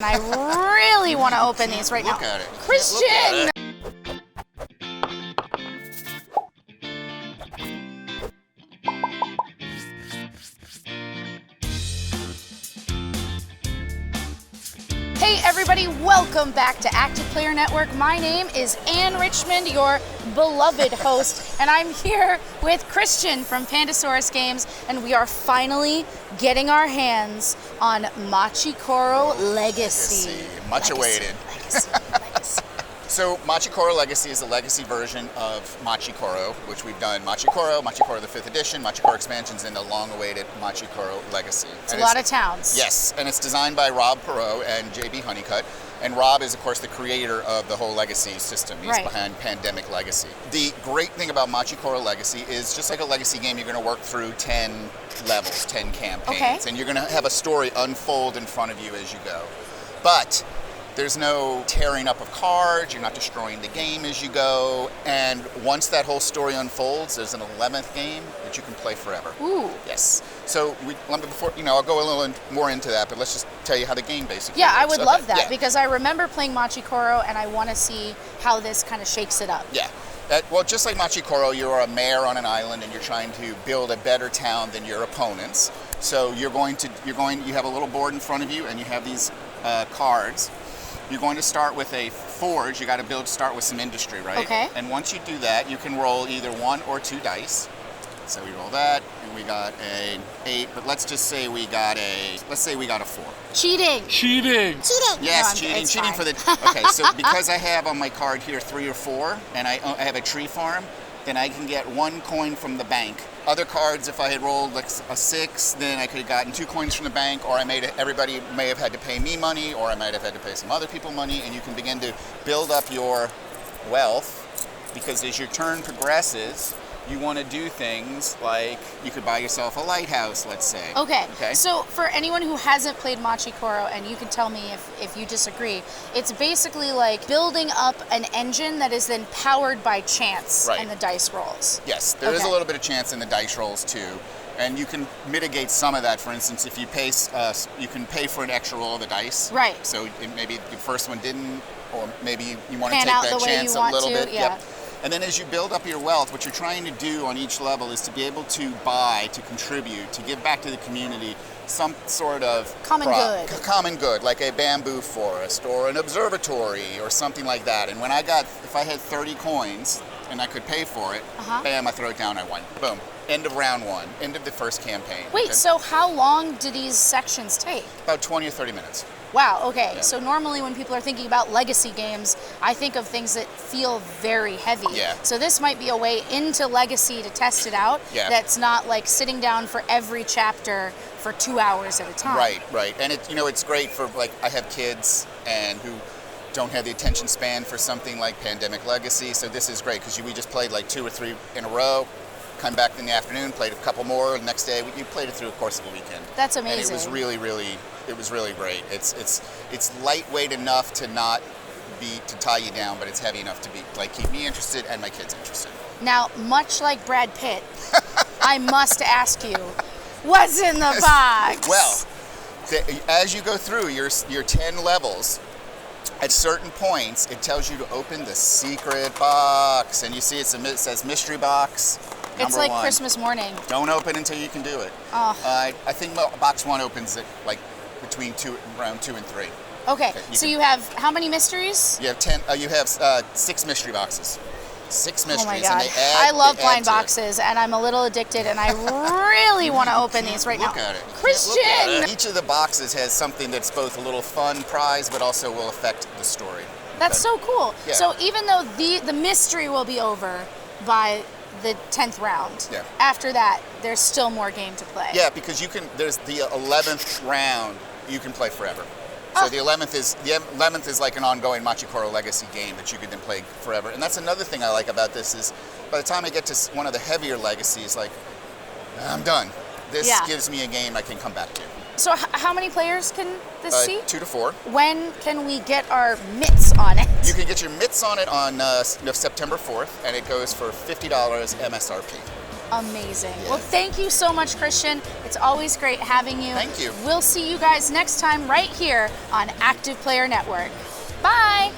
I really want to open these right now. Look at it. Christian! Hey everybody, welcome back to Active Player Network. My name is Richmond, your beloved host, and I'm here with Christian from Pandasaurus Games, and we are finally getting our hands on Machi Koro Legacy. Much awaited. Legacy. So Machi Koro Legacy is the legacy version of Machi Koro, which we've done Machi Koro the 5th edition, Machi Koro expansions, and the long-awaited Machi Koro Legacy. It's a lot of towns. Yes, and it's designed by Rob Perot and JB Honeycutt. And Rob is, of course, the creator of the whole Legacy system. He's behind Pandemic Legacy. The great thing about Machi Koro Legacy is, just like a Legacy game, you're going to work through 10 levels, 10 campaigns, and you're going to have a story unfold in front of you as you go. But there's no tearing up of cards, you're not destroying the game as you go, and once that whole story unfolds, there's an 11th game that you can play forever. Ooh. Yes. So before, I'll go a little more into that, but let's just tell you how the game basically works. I would love that, because I remember playing Machi Koro, and I want to see how this kind of shakes it up. Yeah. Well, just like Machi Koro, you're a mayor on an island, and you're trying to build a better town than your opponents. So you have a little board in front of you, and you have these cards. You're going to start with a forge. You got to start with some industry, right? Okay. And once you do that, you can roll either 1 or 2 dice. So we roll that, and we got an 8. But let's just say we got a 4. Cheating. Yes, no, cheating for the. Okay, so because I have on my card here 3 or 4, and I have a tree farm, then I can get 1 coin from the bank. Other cards, if I had rolled like a 6, then I could have gotten 2 coins from the bank, or everybody may have had to pay me money, or I might have had to pay some other people money, and you can begin to build up your wealth, because as your turn progresses, you want to do things like you could buy yourself a lighthouse, let's say. Okay. So for anyone who hasn't played Machi Koro, and you can tell me if you disagree, it's basically like building up an engine that is then powered by chance and the dice rolls. Yes, there is a little bit of chance in the dice rolls too. And you can mitigate some of that. For instance, if you you can pay for an extra roll of the dice. Right. So maybe the first one didn't, or maybe you want to take out that the way chance you a want little to, bit. yeah. Yep. And then as you build up your wealth, what you're trying to do on each level is to be able to buy, to contribute, to give back to the community some sort of common good, like a bamboo forest or an observatory or something like that. And if I had 30 coins and I could pay for it, bam, I throw it down, I won. Boom. End of round 1, end of the first campaign. Wait, so how long do these sections take? About 20 or 30 minutes. Wow, okay. Yeah. So normally when people are thinking about legacy games, I think of things that feel very heavy. Yeah. So this might be a way into legacy to test it out. Yeah. That's not like sitting down for every chapter for 2 hours at a time. Right. And it's great for, like, I have kids and who don't have the attention span for something like Pandemic Legacy, so this is great because we just played like 2 or 3 in a row. Come back in the afternoon, played a couple more. The next day, we played it through the course of the weekend. That's amazing. And it was really great. It's lightweight enough to not to tie you down, but it's heavy enough to keep me interested and my kids interested. Now, much like Brad Pitt, I must ask you, what's in the box? Well, as you go through your 10 levels, at certain points, it tells you to open the secret box, and you see it says mystery box. It's like 1. Christmas morning. Don't open until you can do it. Oh. I think box 1 opens at like between round 2 and 3. Okay. So you have how many mysteries? You have 10. You have 6 mystery boxes. 6 mysteries. Oh my God. And I love blind boxes, and I'm a little addicted, and I really want to open these right now. Look at it. Christian! Each of the boxes has something that's both a little fun prize, but also will affect the story. That's so cool. Yeah. So even though the mystery will be over by the 10th round, after that, there's still more game to play. Yeah, because there's the 11th round you can play forever. So the 11th is like an ongoing Machi Koro Legacy game that you could then play forever. And that's another thing I like about this is by the time I get to one of the heavier legacies, like, I'm done. This gives me a game I can come back to. So how many players can this see? 2 to 4. When can we get our mitts on it? You can get your mitts on it on September 4th, and it goes for $50 MSRP. amazing. Yeah. Well, thank you so much, Christian. It's always great having you. Thank you. We'll see you guys next time right here on Active Player Network. Bye.